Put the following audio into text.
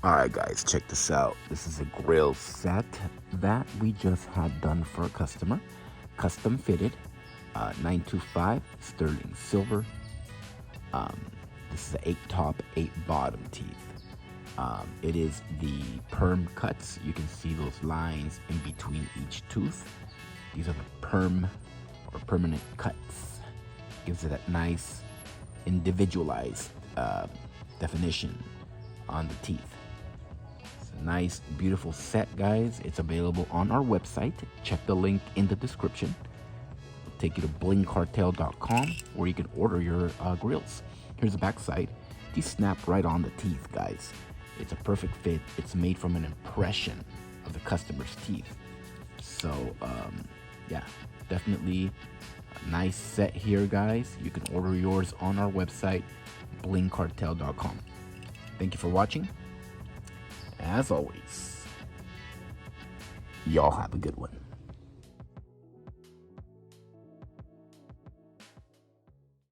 Alright guys, check this out. This is a grill set that we just had done for a customer. Custom fitted, 925 sterling silver. This is the 8 top, 8 bottom teeth. It is the perm cuts. You can see those lines in between each tooth. These are the perm or permanent cuts. Gives it that nice individualized definition on the teeth. It's a nice, beautiful set, guys. It's available on our website. Check the link in the description. It'll take you to blingcartel.com where you can order your grills. Here's the back side. These snap right on the teeth, guys. It's a perfect fit. It's made from an impression of the customer's teeth. So, yeah, definitely a nice set here, guys. You can order yours on our website, blingcartel.com. Thank you for watching. As always, y'all have a good one.